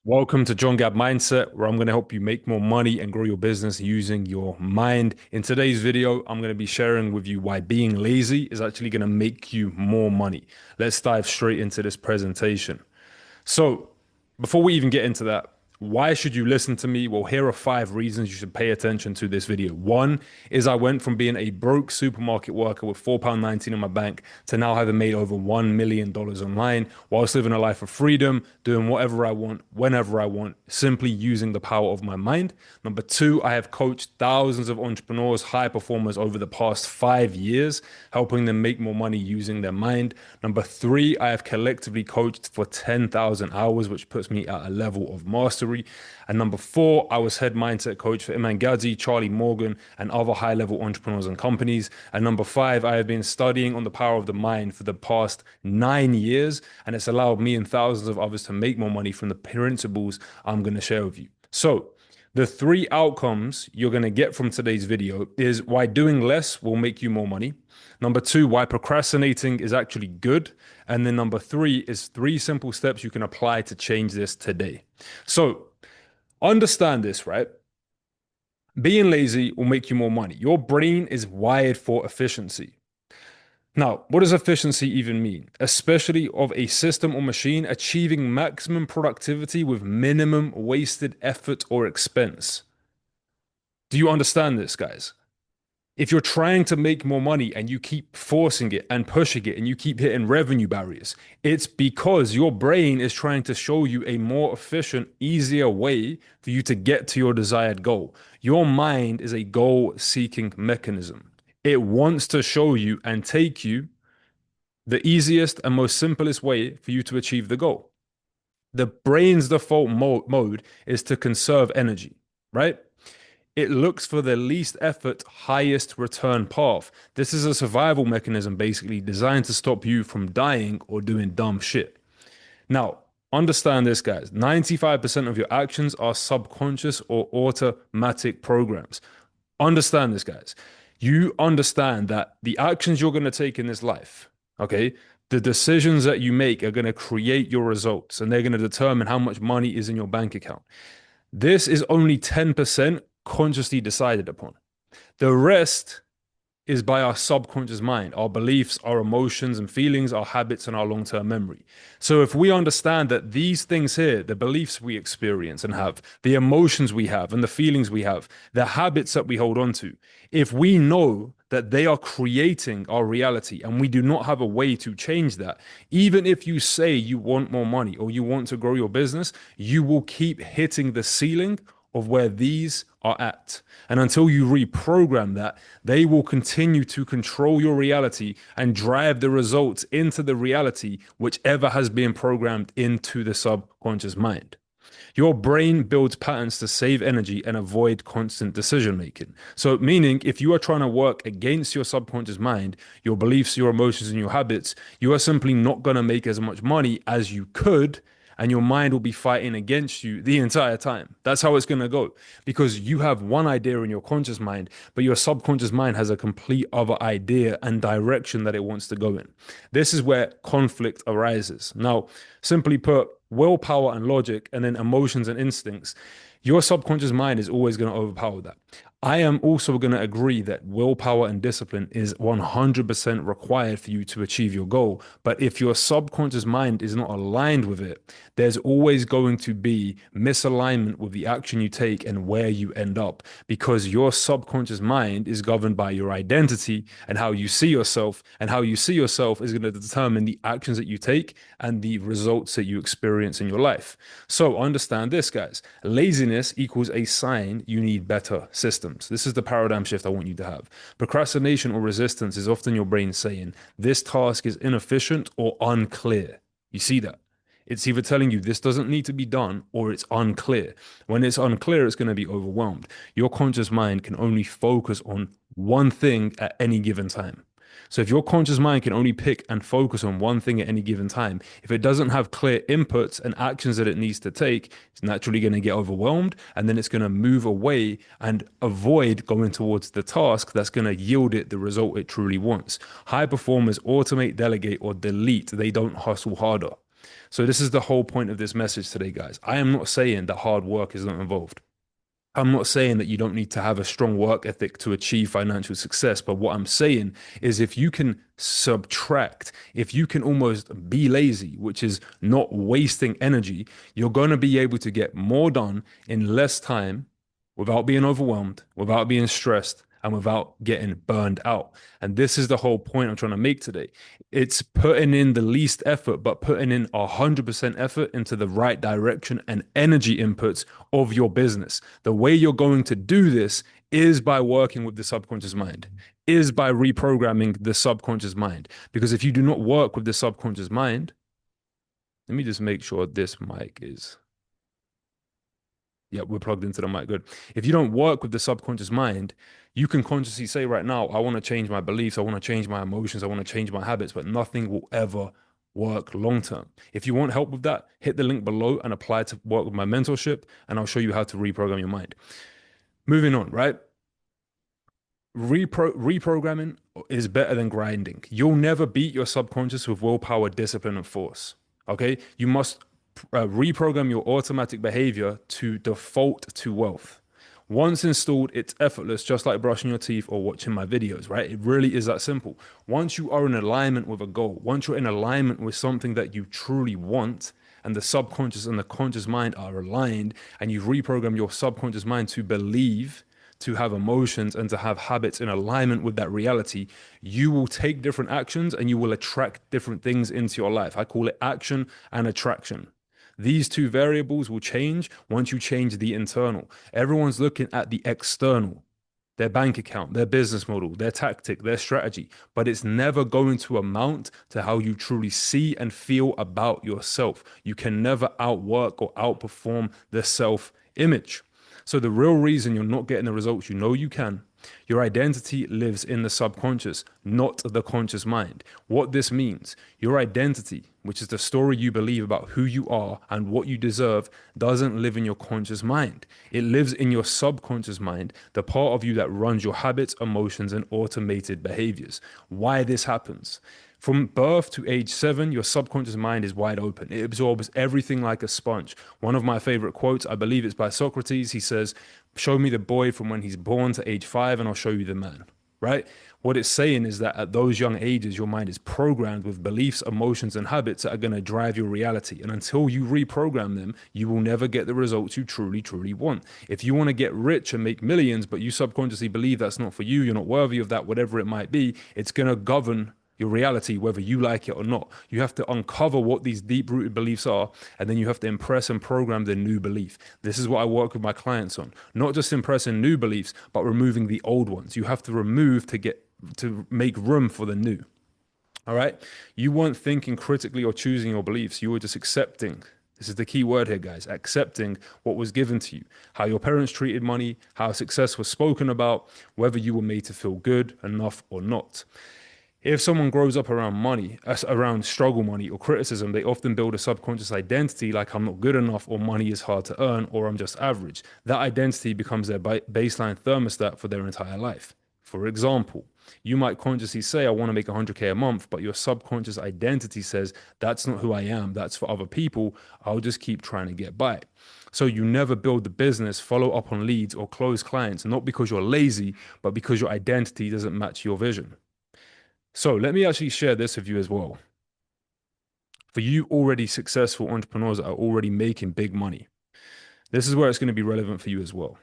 Welcome to John Gab Mindset, where I'm going to help you make more money and grow your business using your mind. In today's video, I'm going to be sharing with you why being lazy is actually going to make you more money. Let's dive straight into this presentation. So, before we even get into that, why should you listen to me? Well, here are 5 reasons you should pay attention to this video. One is I went from being a broke supermarket worker with £4.19 in my bank to now having made over $1 million online whilst living a life of freedom, doing whatever I want, whenever I want, simply using the power of my mind. Number two, I have coached thousands of entrepreneurs, high performers over the past 5 years, helping them make more money using their mind. Number three, I have collectively coached for 10,000 hours, which puts me at a level of mastery. And number four, I was head mindset coach for Iman Gadzhi, Charlie Morgan, and other high-level entrepreneurs and companies. And number five, I have been studying on the power of the mind for the past 9 years, and it's allowed me and thousands of others to make more money from the principles I'm going to share with you. So, the 3 outcomes you're going to get from today's video is why doing less will make you more money. Number two, why procrastinating is actually good. And then number three is 3 simple steps you can apply to change this today. So understand this, right? Being lazy will make you more money. Your brain is wired for efficiency. Now, what does efficiency even mean? Especially of a system or machine achieving maximum productivity with minimum wasted effort or expense. Do you understand this, guys? If you're trying to make more money and you keep forcing it and pushing it and you keep hitting revenue barriers, it's because your brain is trying to show you a more efficient, easier way for you to get to your desired goal. Your mind is a goal-seeking mechanism. It wants to show you and take you the easiest and most simplest way for you to achieve the goal. The brain's default mode is to conserve energy, right? It looks for the least effort, highest return path. This is a survival mechanism basically designed to stop you from dying or doing dumb shit. Now, understand this, guys. 95% of your actions are subconscious or automatic programs. Understand this, guys. You understand that the actions you're going to take in this life, okay, the decisions that you make are going to create your results and they're going to determine how much money is in your bank account. This is only 10% consciously decided upon. The rest is by our subconscious mind, our beliefs, our emotions and feelings, our habits, and our long-term memory. So if we understand that these things here, the beliefs we experience and have, the emotions we have and the feelings we have, the habits that we hold on to, if we know that they are creating our reality and we do not have a way to change that, even if you say you want more money or you want to grow your business, you will keep hitting the ceiling of where these are at. And until you reprogram that, they will continue to control your reality and drive the results into the reality, whichever has been programmed into the subconscious mind. Your brain builds patterns to save energy and avoid constant decision making. So, meaning if you are trying to work against your subconscious mind, your beliefs, your emotions, and your habits, you are simply not going to make as much money as you could, and your mind will be fighting against you the entire time. That's how it's going to go, because you have one idea in your conscious mind, but your subconscious mind has a complete other idea and direction that it wants to go in. This is where conflict arises. Now, simply put, willpower and logic, and then emotions and instincts, your subconscious mind is always going to overpower that. I am also going to agree that willpower and discipline is 100% required for you to achieve your goal. But if your subconscious mind is not aligned with it, there's always going to be misalignment with the action you take and where you end up, because your subconscious mind is governed by your identity and how you see yourself, and how you see yourself is going to determine the actions that you take and the results that you experience in your life. So understand this, guys. Laziness equals a sign you need better systems. This is the paradigm shift I want you to have. Procrastination or resistance is often your brain saying, this task is inefficient or unclear. You see that? It's either telling you this doesn't need to be done or it's unclear. When it's unclear, it's going to be overwhelmed. Your conscious mind can only focus on one thing at any given time. So if your conscious mind can only pick and focus on one thing at any given time, if it doesn't have clear inputs and actions that it needs to take, it's naturally going to get overwhelmed, and then it's going to move away and avoid going towards the task that's going to yield it the result it truly wants. High performers automate, delegate, or delete. They don't hustle harder. So this is the whole point of this message today, guys. I am not saying that hard work is not involved. I'm not saying that you don't need to have a strong work ethic to achieve financial success, but what I'm saying is if you can subtract, if you can almost be lazy, which is not wasting energy, you're going to be able to get more done in less time without being overwhelmed, without being stressed, and without getting burned out. And this is the whole point I'm trying to make today. It's putting in the least effort, but putting in 100% effort into the right direction and energy inputs of your business. The way you're going to do this is by working with the subconscious mind, is by reprogramming the subconscious mind. Because if you do not work with the subconscious mind, let me just make sure this mic is. Yeah, we're plugged into the mic. Good. If you don't work with the subconscious mind, you can consciously say right now, I want to change my beliefs, I want to change my emotions, I want to change my habits, but nothing will ever work long term. If you want help with that, hit the link below and apply to work with my mentorship, and I'll show you how to reprogram your mind. Moving on, right? Reprogramming is better than grinding. You'll never beat your subconscious with willpower, discipline, and force. Okay? You must reprogram your automatic behavior to default to wealth. Once installed, it's effortless, just like brushing your teeth or watching my videos, right? It really is that simple. Once you are in alignment with a goal, once you're in alignment with something that you truly want, and the subconscious and the conscious mind are aligned, and you reprogram your subconscious mind to believe, to have emotions, and to have habits in alignment with that reality, you will take different actions and you will attract different things into your life. I call it action and attraction. These two variables will change once you change the internal. Everyone's looking at the external, their bank account, their business model, their tactic, their strategy, but it's never going to amount to how you truly see and feel about yourself. You can never outwork or outperform the self image. So the real reason you're not getting the results you know you can, your identity lives in the subconscious, not the conscious mind. What this means, your identity, which is the story you believe about who you are and what you deserve, doesn't live in your conscious mind. It lives in your subconscious mind, the part of you that runs your habits, emotions, and automated behaviors. Why this happens? From birth to age 7, your subconscious mind is wide open. It absorbs everything like a sponge. One of my favorite quotes, I believe it's by Socrates. He says, show me the boy from when he's born to age 5 and I'll show you the man, right? What it's saying is that at those young ages, your mind is programmed with beliefs, emotions, and habits that are going to drive your reality. And until you reprogram them, you will never get the results you truly, truly want. If you want to get rich and make millions, but you subconsciously believe that's not for you, you're not worthy of that, whatever it might be, it's going to govern your reality, whether you like it or not. You have to uncover what these deep rooted beliefs are, and then you have to impress and program the new belief. This is what I work with my clients on. Not just impressing new beliefs, but removing the old ones. You have to remove to make room for the new. All right. You weren't thinking critically or choosing your beliefs. You were just accepting. This is the key word here, guys. Accepting what was given to you, how your parents treated money, how success was spoken about, whether you were made to feel good enough or not. If someone grows up around money, around struggle money or criticism, they often build a subconscious identity like I'm not good enough or money is hard to earn or I'm just average. That identity becomes their baseline thermostat for their entire life. For example, you might consciously say, I want to make 100K a month, but your subconscious identity says, that's not who I am. That's for other people. I'll just keep trying to get by. So you never build the business, follow up on leads or close clients, not because you're lazy, but because your identity doesn't match your vision. So let me actually share this with you as well. For you already successful entrepreneurs that are already making big money, this is where it's going to be relevant for you as well.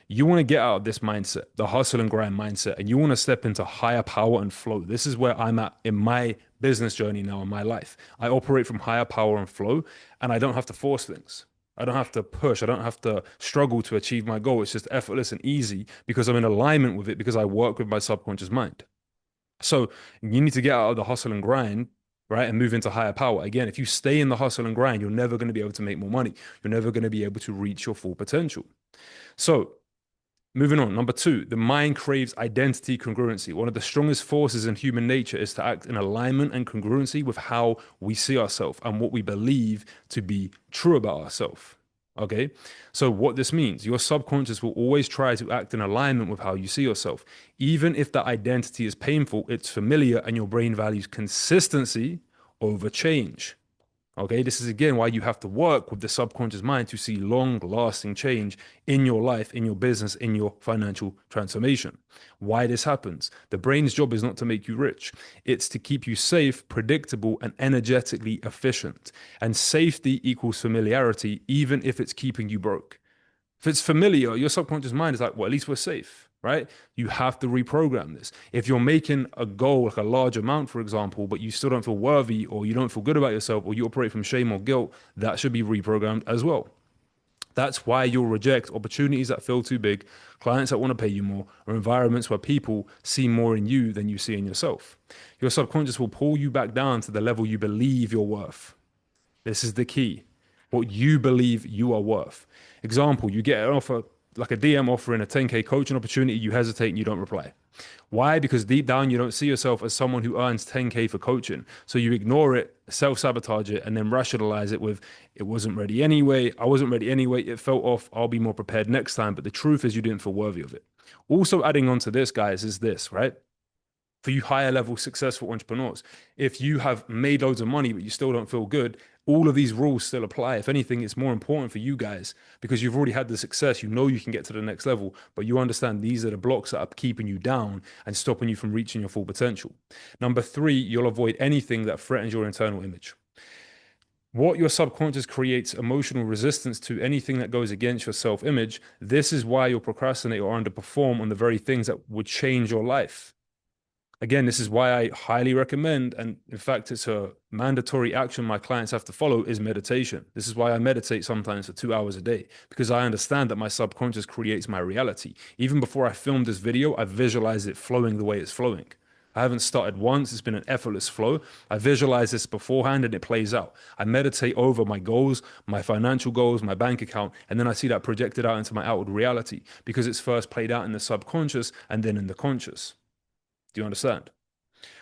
You want to get out of this mindset, the hustle and grind mindset, and you want to step into higher power and flow. This is where I'm at in my business journey now in my life. I operate from higher power and flow, and I don't have to force things. I don't have to push. I don't have to struggle to achieve my goal. It's just effortless and easy because I'm in alignment with it because I work with my subconscious mind. So you need to get out of the hustle and grind, right? And move into higher power. Again, if you stay in the hustle and grind, you're never going to be able to make more money. You're never going to be able to reach your full potential. So moving on, number 2, the mind craves identity congruency. One of the strongest forces in human nature is to act in alignment and congruency with how we see ourselves and what we believe to be true about ourselves. Okay, so what this means, your subconscious will always try to act in alignment with how you see yourself. Even if that identity is painful, it's familiar, and your brain values consistency over change. Okay, this is again why you have to work with the subconscious mind to see long lasting change in your life, in your business, in your financial transformation. Why this happens? The brain's job is not to make you rich, it's to keep you safe, predictable, and energetically efficient. And safety equals familiarity, even if it's keeping you broke. If it's familiar, your subconscious mind is like, well, at least we're safe, right? You have to reprogram this. If you're making a goal, like a large amount, for example, but you still don't feel worthy or you don't feel good about yourself or you operate from shame or guilt, that should be reprogrammed as well. That's why you'll reject opportunities that feel too big, clients that want to pay you more, or environments where people see more in you than you see in yourself. Your subconscious will pull you back down to the level you believe you're worth. This is the key. What you believe you are worth. Example, you get an offer, like a DM offering a 10K coaching opportunity, you hesitate and you don't reply. Why? Because deep down, you don't see yourself as someone who earns 10K for coaching. So you ignore it, self sabotage it, and then rationalize it with, it wasn't ready anyway. I wasn't ready anyway. It felt off. I'll be more prepared next time. But the truth is, you didn't feel worthy of it. Also, adding on to this, guys, is this, right? For you higher level successful entrepreneurs, if you have made loads of money but you still don't feel good, all of these rules still apply. If anything, it's more important for you guys because you've already had the success. You know you can get to the next level, but you understand these are the blocks that are keeping you down and stopping you from reaching your full potential. Number three, you'll avoid anything that threatens your internal image. What your subconscious creates emotional resistance to anything that goes against your self image. This is why you'll procrastinate or underperform on the very things that would change your life. Again, this is why I highly recommend, and in fact, it's a mandatory action my clients have to follow, is meditation. This is why I meditate sometimes for 2 hours a day, because I understand that my subconscious creates my reality. Even before I filmed this video, I visualize it flowing the way it's flowing. I haven't started once. It's been an effortless flow. I visualize this beforehand and it plays out. I meditate over my goals, my financial goals, my bank account, and then I see that projected out into my outward reality because it's first played out in the subconscious and then in the conscious. Do you understand?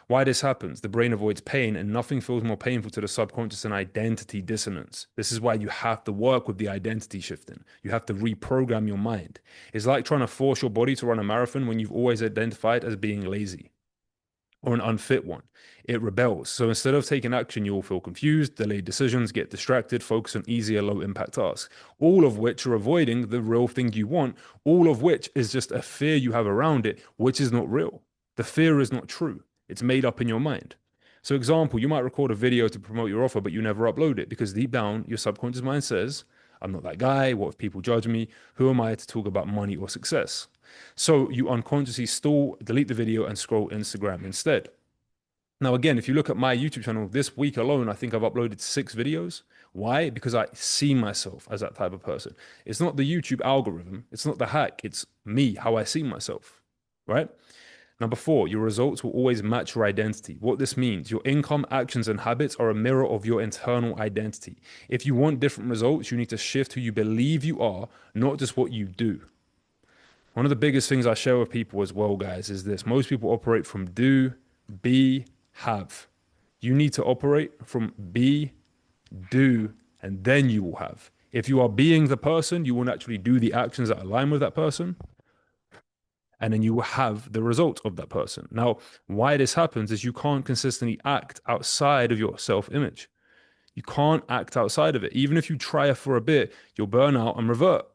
Why this happens? The brain avoids pain, and nothing feels more painful to the subconscious than identity dissonance. This is why you have to work with the identity shifting. You have to reprogram your mind. It's like trying to force your body to run a marathon when you've always identified as being lazy or an unfit one. It rebels. So instead of taking action, you will feel confused, delay decisions, get distracted, focus on easier, low impact tasks, all of which are avoiding the real thing you want, all of which is just a fear you have around it, which is not real. The fear is not true. It's made up in your mind. So example, you might record a video to promote your offer, but you never upload it because deep down, your subconscious mind says, I'm not that guy. What if people judge me? Who am I to talk about money or success? So you unconsciously stall, delete the video and scroll Instagram instead. Now, again, if you look at my YouTube channel this week alone, I think I've uploaded 6 videos. Why? Because I see myself as that type of person. It's not the YouTube algorithm. It's not the hack. It's me, how I see myself, right? Number 4, your results will always match your identity. What this means, your income, actions, and habits are a mirror of your internal identity. If you want different results, you need to shift who you believe you are, not just what you do. One of the biggest things I share with people as well, guys, is this. Most people operate from do, be, have. You need to operate from be, do, and then you will have. If you are being the person, you will naturally do the actions that align with that person, and then you will have the result of that person. Now, why this happens is you can't consistently act outside of your self-image. You can't act outside of it. Even if you try it for a bit, you'll burn out and revert.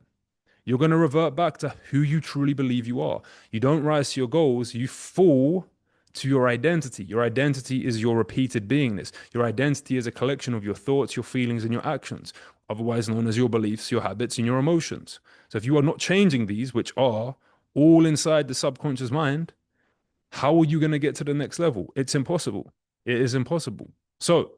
You're going to revert back to who you truly believe you are. You don't rise to your goals, you fall to your identity. Your identity is your repeated beingness. Your identity is a collection of your thoughts, your feelings, and your actions, otherwise known as your beliefs, your habits, and your emotions. So if you are not changing these, which are all inside the subconscious mind, how are you going to get to the next level? It's impossible. It is impossible. So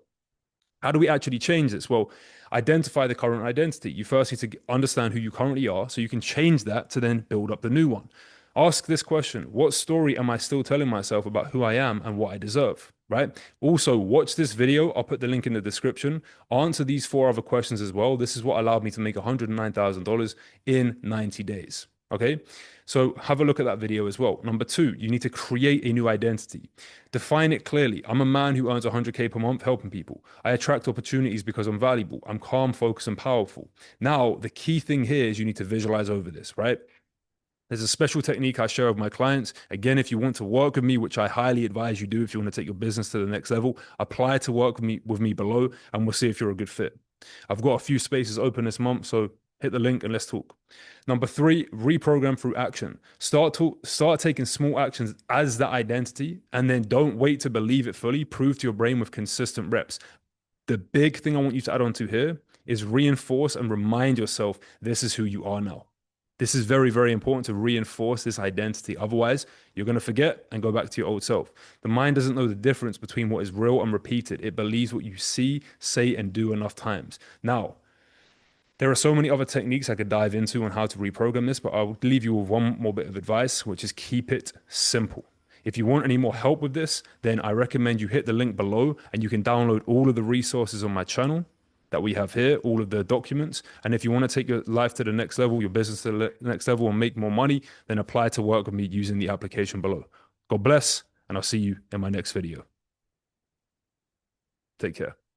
how do we actually change this? Well, identify the current identity. You first need to understand who you currently are so you can change that to then build up the new one. Ask this question: what story am I still telling myself about who I am and what I deserve? Right? Also, watch this video. I'll put the link in the description. Answer these 4 other questions as well. This is what allowed me to make $109,000 in 90 days. Okay, so have a look at that video as well. Number 2, you need to create a new identity. Define it clearly. I'm a man who earns 100K per month helping people. I attract opportunities because I'm valuable. I'm calm, focused, and powerful. Now, the key thing here is you need to visualize over this, right? There's a special technique I share with my clients. Again, if you want to work with me, which I highly advise you do if you want to take your business to the next level, apply to work with me below and we'll see if you're a good fit. I've got a few spaces open this month, so hit the link and let's talk. Number three, reprogram through action. Start taking small actions as the identity, and then don't wait to believe it fully. Prove to your brain with consistent reps. The big thing I want you to add on to here is reinforce and remind yourself this is who you are now. This is very, very important to reinforce this identity. Otherwise, you're going to forget and go back to your old self. The mind doesn't know the difference between what is real and repeated. It believes what you see, say, and do enough times. Now, there are so many other techniques I could dive into on how to reprogram this, but I'll leave you with one more bit of advice, which is keep it simple. If you want any more help with this, then I recommend you hit the link below and you can download all of the resources on my channel that we have here, all of the documents. And if you want to take your life to the next level, your business to the next level and make more money, then apply to work with me using the application below. God bless, and I'll see you in my next video. Take care.